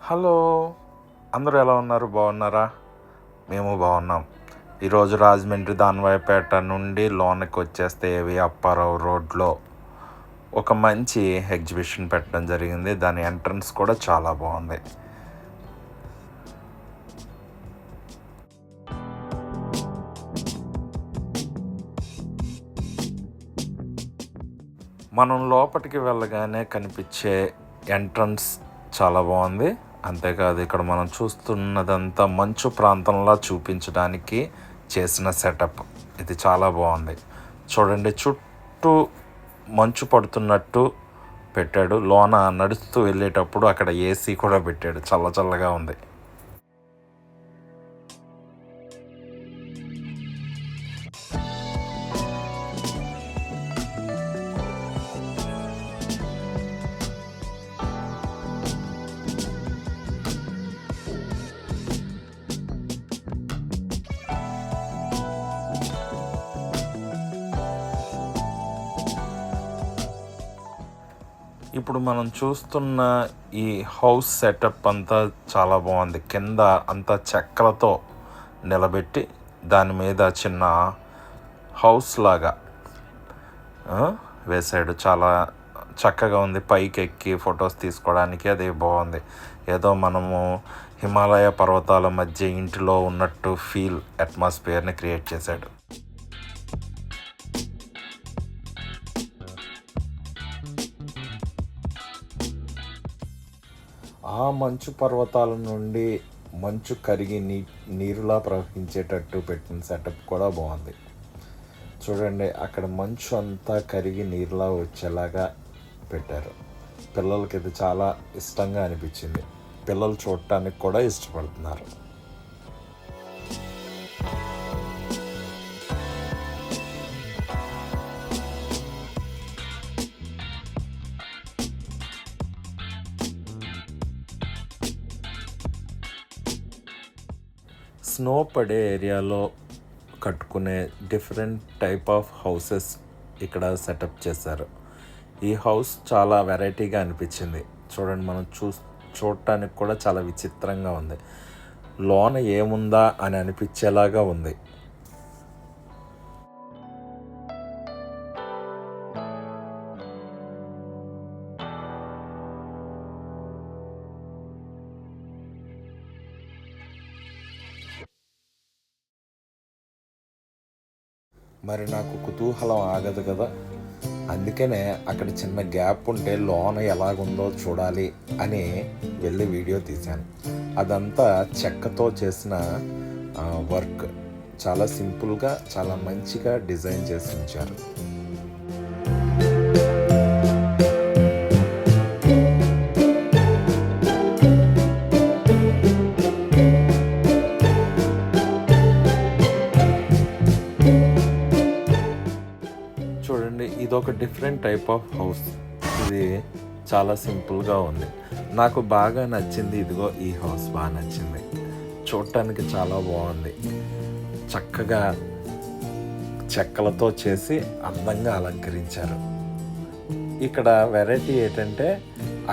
Hello, అందరూ ఎలా ఉన్నారు? బాగున్నారా? మేము బాగున్నాం. ఈరోజు రాజమండ్రి దానవాయిపేట నుండి లోనకి వచ్చేస్తే ఏవి అప్పారావు రోడ్లో ఒక మంచి ఎగ్జిబిషన్ పెట్టడం జరిగింది. దాని ఎంట్రన్స్ కూడా చాలా బాగుంది. మనం లోపలికి వెళ్ళగానే కనిపించే ఎంట్రన్స్ చాలా బాగుంది. అంతేకాదు, ఇక్కడ మనం చూస్తున్నదంతా మంచు ప్రాంతంలా చూపించడానికి చేసిన సెటప్. ఇది చాలా బాగుంది. చూడండి, చుట్టూ మంచు పడుతున్నట్టు పెట్టాడు. లోన నడుస్తూ వెళ్ళేటప్పుడు అక్కడ ఏసీ కూడా పెట్టాడు. చల్ల చల్లగా ఉంది. ఇప్పుడు మనం చూస్తున్న ఈ హౌస్ సెటప్ అంతా చాలా బాగుంది. కింద అంతా చెక్కలతో నిలబెట్టి దాని మీద చిన్న హౌస్ లాగా వేసాడు. చాలా చక్కగా ఉంది. పైకి ఎక్కి ఫొటోస్ తీసుకోవడానికి అది బాగుంది. ఏదో మనము హిమాలయ పర్వతాల మధ్య ఇంటిలో ఉన్నట్టు అట్మాస్ఫియర్ని క్రియేట్ చేశాడు. ఆ మంచు పర్వతాల నుండి మంచు కరిగి నీరులా ప్రవహించేటట్టు పెట్టిన సెటప్ కూడా బాగుంది. చూడండి, అక్కడ మంచు అంతా కరిగి నీరులా వచ్చేలాగా పెట్టారు. పిల్లలకి ఇది చాలా ఇష్టంగా అనిపించింది. పిల్లలు చూడటానికి కూడా ఇష్టపడుతున్నారు. స్నో పడే ఏరియాలో కట్టుకునే డిఫరెంట్ టైప్ ఆఫ్ హౌసెస్ ఇక్కడ సెటప్ చేశారు. ఈ హౌస్ చాలా వెరైటీగా అనిపించింది. చూడండి, మనం చూడటానికి కూడా చాలా విచిత్రంగా ఉంది. లోన ఏముందా అని అనిపించేలాగా ఉంది. మరి నాకు కుతూహలం ఆగదు కదా. అందుకనే అక్కడ చిన్న గ్యాప్ ఉంటే లోన ఎలాగుందో చూడాలి అని వెళ్ళి వీడియో తీశాను. అదంతా చెక్కతో చేసిన వర్క్. చాలా సింపుల్గా, చాలా మంచిగా డిజైన్ చేసి ఉంచారు. చూడండి, ఇదొక డిఫరెంట్ టైప్ ఆఫ్ హౌస్. ఇది చాలా సింపుల్గా ఉంది. నాకు బాగా నచ్చింది. ఇదిగో ఈ హౌస్ బాగా నచ్చింది. చూడటానికి చాలా బాగుంది. చక్కగా చెక్కలతో చేసి అందంగా అలంకరించారు. ఇక్కడ వెరైటీ ఏంటంటే,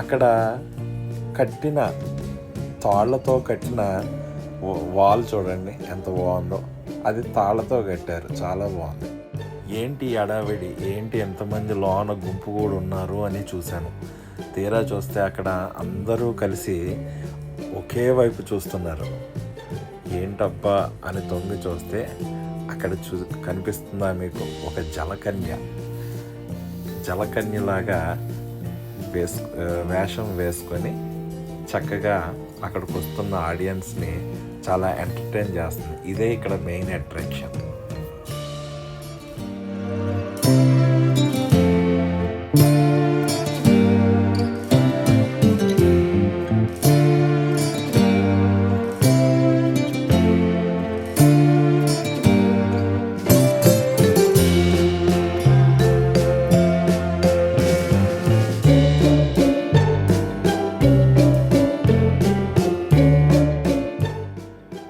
అక్కడ కట్టిన తాళ్లతో కట్టిన వాల్ చూడండి ఎంత బాగుందో. అది తాళ్లతో కట్టారు. చాలా బాగుంది. ఏంటి అడావిడి, ఏంటి ఎంతమంది లోన గుంపు కూడా ఉన్నారు అని చూశాను. తీరా చూస్తే అక్కడ అందరూ కలిసి ఒకే వైపు చూస్తున్నారు. ఏంటబ్బా అని తొంగి చూస్తే అక్కడ కనిపిస్తుందా మీకు ఒక జలకన్యలాగా వేషం వేసుకొని చక్కగా అక్కడికి వస్తున్న ఆడియన్స్ని చాలా ఎంటర్టైన్ చేస్తుంది. ఇదే ఇక్కడ మెయిన్ అట్రాక్షన్.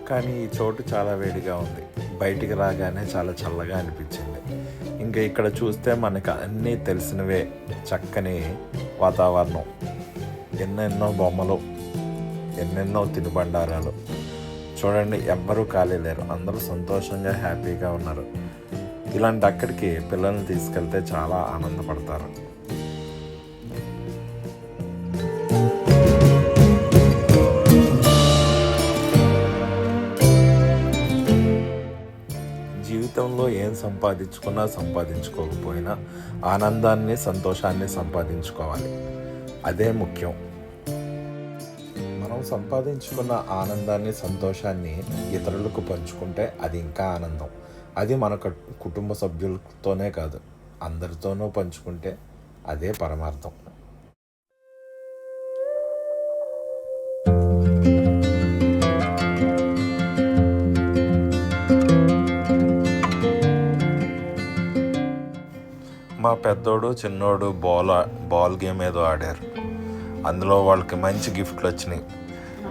కానీ ఈ చోటు చాలా వేడిగా ఉంది. బయటికి రాగానే చాలా చల్లగా అనిపించింది. ఇంకా ఇక్కడ చూస్తే మనకు అన్నీ తెలిసినవే. చక్కని వాతావరణం, ఎన్నెన్నో బొమ్మలు, ఎన్నెన్నో తినుబండారాలు. చూడండి, ఎవ్వరూ ఖాళీ లేరు, అందరూ సంతోషంగా హ్యాపీగా ఉన్నారు. ఇలాంటి అక్కడికి పిల్లల్ని తీసుకెళ్తే చాలా ఆనందపడతారు. జీవితంలో ఏం సంపాదించుకున్నా సంపాదించుకోకపోయినా ఆనందాన్ని, సంతోషాన్ని సంపాదించుకోవాలి. అదే ముఖ్యం. మనం సంపాదించుకున్న ఆనందాన్ని, సంతోషాన్ని ఇతరులకు పంచుకుంటే అది ఇంకా ఆనందం. అది మన కుటుంబ సభ్యులతోనే కాదు, అందరితోనూ పంచుకుంటే అదే పరమార్థం. మా పెద్దోడు చిన్నోడు బాల్ గేమ్ ఏదో ఆడారు. అందులో వాళ్ళకి మంచి గిఫ్ట్లు వచ్చినాయి.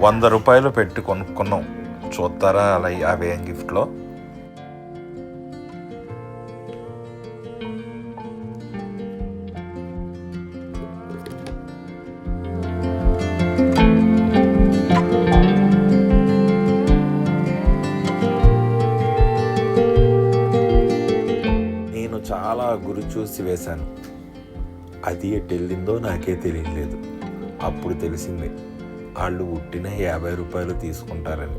100 రూపాయలు పెట్టి కొనుక్కున్నాం. చూస్తారా అలా అవేం గిఫ్ట్లో? చాలా గురి చూసి వేశాను. అది ఎటు వెళ్ళిందో నాకే తెలియలేదు. అప్పుడు తెలిసింది వాళ్ళు ఉట్టిన 50 రూపాయలు తీసుకుంటారని.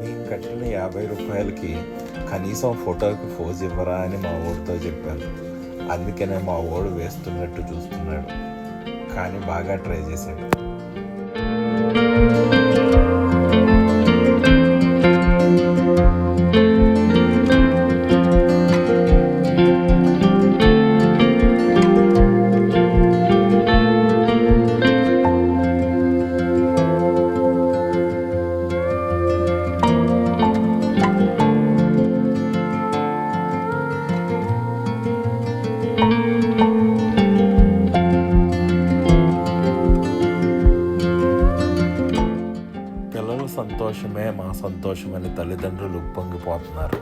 నేను కట్టిన 50 రూపాయలకి కనీసం ఫోటోకి పోజ్ ఇవ్వరా అని మా ఊరితో చెప్పాను. అందుకనే మా ఓడు వేస్తున్నట్టు చూస్తున్నాడు, కానీ బాగా ట్రై చేశాడు. సంతోషమే మా సంతోషమని తల్లిదండ్రులు ఉప్పొంగిపోతున్నారు.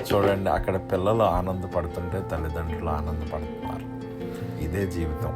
చూడండి, అక్కడ పిల్లలు ఆనందపడుతుంటే తల్లిదండ్రులు ఆనందపడుతున్నారు. ఇదే జీవితం.